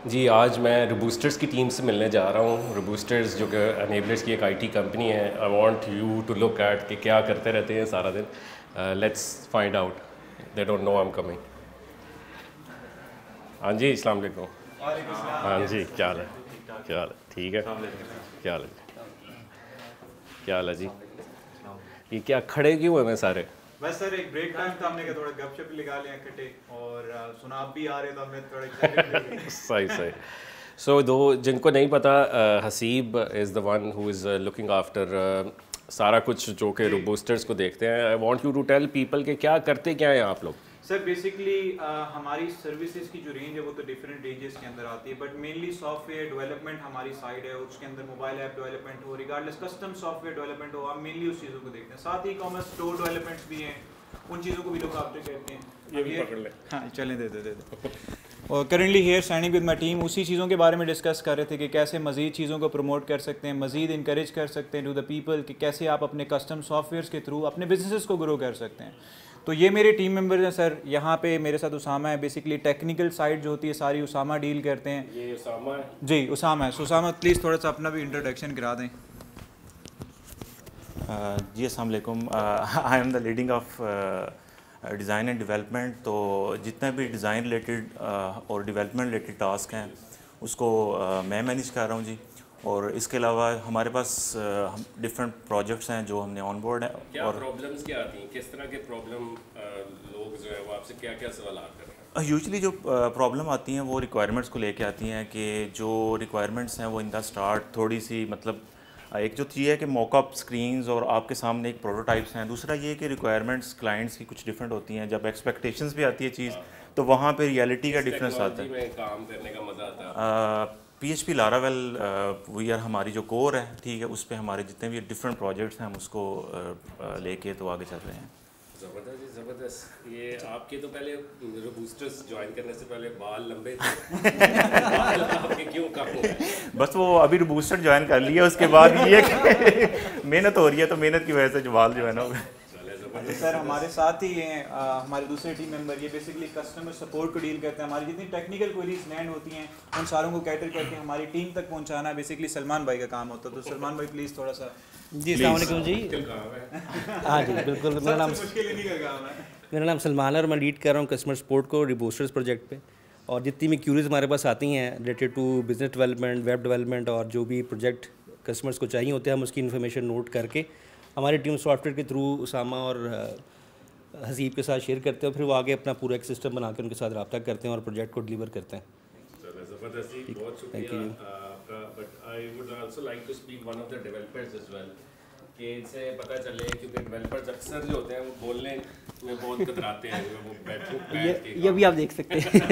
جی آج میں روبوسٹرز کی ٹیم سے ملنے جا رہا ہوں. روبوسٹرز جو کہ انیبلرز کی ایک آئی ٹی کمپنی ہے. I want you to look at کہ کیا کرتے رہتے ہیں سارا دن. Let's find out. They don't know I am coming. ہاں جی السلام علیکم. ہاں جی کیا حال ہے؟ کیا حال ہے؟ ٹھیک ہے. کیا حال ہے؟ کیا حال ہے جی؟ یہ کیا کھڑے کیوں ہوئے میں سارے؟ بس سر ایک بریک ٹائم تھا, ہم نے کہا تھوڑا گپ شپ لگا لیں اکٹھے, اور سنا آپ بھی آ رہے تو ہمیں تھوڑا ایکسائٹڈ. صحیح. سو دو جن کو نہیں پتا, Haseeb is the one who is looking after سارا کچھ جو کہ روبوسٹرز کو دیکھتے ہیں. I want you to tell people کہ کیا کرتے کیا ہیں آپ لوگ. سر بیسکلی ہماری سروسز کی جو رینج ہے وہ تو ڈفرینٹ رینجز کے اندر آتی ہے, but mainly software development ہماری سائڈ ہے. اس کے اندر موبائل ایپ ڈیولپمنٹ ہو, regardless custom software development ہو, ہم مینلی اس چیزوں کو دیکھتے ہیں. ساتھ ہی کامرس اسٹور ڈیولپمنٹس بھی ہیں, ان چیزوں کو بھی لوگ آفٹر کرتے ہیں. یہ بھی پکڑ لیں. ہاں چلیں دے دے. اور currently here standing with my team اسی چیزوں کے بارے میں ڈسکس کر رہے تھے کہ کیسے مزید چیزوں کو پروموٹ کر سکتے ہیں, مزید انکریج کر سکتے ہیں ٹو دا پیپل, کہ کیسے آپ اپنے کسٹم سافٹ ویئرس کے تھرو اپنے بزنسز کو گرو کر سکتے ہیں. تو یہ میرے ٹیم ممبرز ہیں سر. یہاں پہ میرے ساتھ اسامہ ہے. بیسکلی ٹیکنیکل سائڈ جو ہوتی ہے ساری اسامہ ڈیل کرتے ہیں. یہ اسامہ ہے. جی اسامہ ہے. اسامہ پلیز تھوڑا سا اپنا بھی انٹروڈکشن کرا دیں. جی السلام علیکم. I am the leading of design and development. تو جتنے بھی ڈیزائن ریلیٹڈ اور ڈیولپمنٹ ریلیٹڈ ٹاسک ہیں اس کو میں مینیج کر رہا ہوں جی. اور اس کے علاوہ ہمارے پاس ڈفرینٹ پروجیکٹس ہیں جو ہم نے آن بورڈ ہیں. کیا پرابلمس کیا آتی ہیں, کس طرح کے پرابلم لوگ جو ہے وہ آپ سے کیا کیا سوالات کر رہے ہیں؟ یوزلی جو پرابلم آتی ہیں وہ ریکوائرمنٹس کو لے کے آتی ہیں, کہ جو ریکوائرمنٹس ہیں وہ ان دا اسٹارٹ تھوڑی سی مطلب ایک جو چیز ہے کہ موک اپ اسکرینز اور آپ کے سامنے ایک پروٹوٹائپس ہیں. دوسرا یہ کہ ریکوائرمنٹس کلائنٹس کی کچھ ڈفرینٹ ہوتی ہیں. جب ایکسپیکٹیشنز بھی آتی ہے چیز تو وہاں پہ ریئلٹی کا ڈفرینس آتا ہے. کام کرنے کا مزہ آتا ہے. P H P لاراویل we are ہماری جو کور ہے, ٹھیک ہے, اس پہ ہمارے جتنے بھی ڈفرینٹ پروجیکٹس ہیں ہم اس کو لے کے تو آگے چل رہے ہیں. زبردست جی زبردست. یہ آپ کے تو پہلے روبوسٹرز جوائن کرنے سے پہلے بال لمبے تھے, بال آپ کے کیوں کم ہوئے؟ بس وہ ابھی روبوسٹر جوائن کر لیا, اس کے بعد یہ کہ محنت ہو رہی ہے تو محنت کی وجہ سے جو بال جو ہے نا. سر ہمارے ساتھ ہی ہیں ہمارے دوسرے ٹیم ممبر, یہ بیسکلی کسٹمر سپورٹ کو ڈیل کرتے ہیں. ہماری جتنی ٹیکنیکل کوئریز لینڈ ہوتی ہیں ان ساروں کو کیٹر کر کے ہماری ٹیم تک پہنچانا بیسکلی سلمان بھائی کا کام ہوتا ہے. تو سلمان بھائی پلیز تھوڑا سا. جی السلام علیکم جی. ہاں جی بالکل. میرا نام سلمان ہے اور میں لیڈ کر رہا ہوں کسٹمر سپورٹ کو روبوسٹرز پروجیکٹ پہ. اور جتنی بھی کیوریز ہمارے پاس آتی ہیں related to business development, web development, اور جو بھی پروجیکٹ کسٹمرس کو چاہیے ہوتے ہیں ہم اس کی انفارمیشن نوٹ کر کے ہماری ٹیم سافٹ ویئر کے تھرو اسامہ اور حسیب کے ساتھ شیئر کرتے ہیں. پھر وہ آگے اپنا پورا ایک سسٹم بنا کے ان کے ساتھ رابطہ کرتے ہیں اور پروجیکٹ کو ڈلیور کرتے ہیں. زبردست جی, بہت شکریہ آپ کا. But I would also like to speak one of the developers as well, کہ ان سے پتہ چلے, کیونکہ ڈیولپرز اکثر جو ہوتے ہیں وہ بولنے میں بہت کتراتے ہیں. وہ یہ بھی آپ دیکھ سکتے ہیں.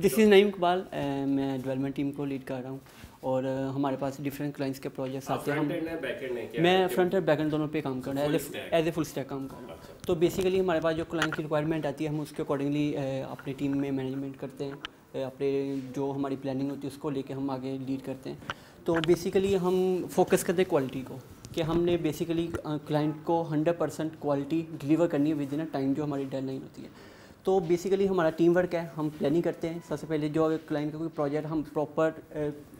دس از نعیم اقبال. میں ڈیولپمنٹ ٹیم کو لیڈ کر رہا ہوں اور ہمارے پاس ڈفرینٹ کلائنٹس کے پروجیکٹس آتے ہیں. میں فرنٹ اور بیک اینڈ دونوں پہ کام کر رہا ہوں, ایز اے فل اسٹیک کام کر رہا ہوں. تو بیسیکلی ہمارے پاس جو کلائنٹ کی ریکوائرمنٹ آتی ہے ہم اس کے اکارڈنگلی اپنی ٹیم میں مینجمنٹ کرتے ہیں. اپنے جو ہماری پلاننگ ہوتی ہے اس کو لے کے ہم آگے لیڈ کرتے ہیں. تو بیسیکلی ہم فوکس کرتے ہیں کوالٹی کو, کہ ہم نے بیسیکلی کلائنٹ کو 100% کوالٹی ڈلیور کرنی ہے ود ان اے ٹائم جو ہماری ڈیڈ لائن ہوتی ہے. تو بیسیکلی ہمارا ٹیم ورک ہے, ہم پلاننگ کرتے ہیں. سب سے پہلے جو کلائنٹ کا کوئی پروجیکٹ ہم proper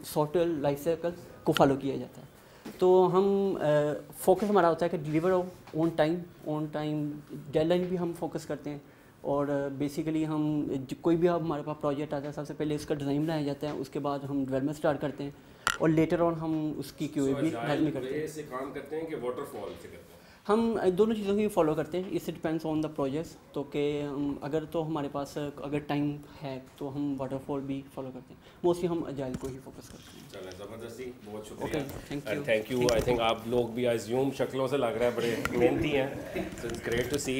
soft where life cycle کو فالو کیا جاتا ہے. تو ہم فوکس ہمارا ہوتا ہے کہ deliver who on time did line بھی ہم فوکس کرتے ہیں. اور بیسیکلی ہم کوئی بھی ہمارے پاس پروجیکٹ آتا ہے سب سے پہلے اس کا ڈیزائن بنایا جاتا ہے, اس کے بعد ہم ڈیولپمنٹ اسٹارٹ کرتے ہیں اور لیٹر آن ہم اس کی کیو اے بھی لازمی کرتے ہیں. سے کام کرتے ہیں کہ واٹر فال سے کرتے ہیں؟ ہم دونوں چیزوں کی فالو کرتے ہیں. اس سے ڈپینڈس آن دا پروجیکٹس. تو کہ اگر تو ہمارے پاس اگر ٹائم ہے تو ہم واٹر فال بھی فالو کرتے ہیں. موسٹلی ہم اجائل کو ہی فوکس کرتے ہیں. چلیں زبردستی, بہت شکریہ. Thank you. آئی تھنک آپ لوگ بھی ازیوم شکلوں سے لگ رہا ہے بڑے محنتی ہیں. So it's great to see.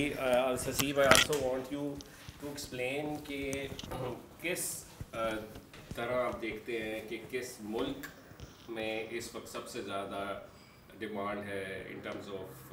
Haseeb, I also want you to explain کہ کس طرح آپ دیکھتے ہیں کہ کس ملک میں اس وقت سب سے زیادہ ڈیمانڈ ہے ان ٹرمز آف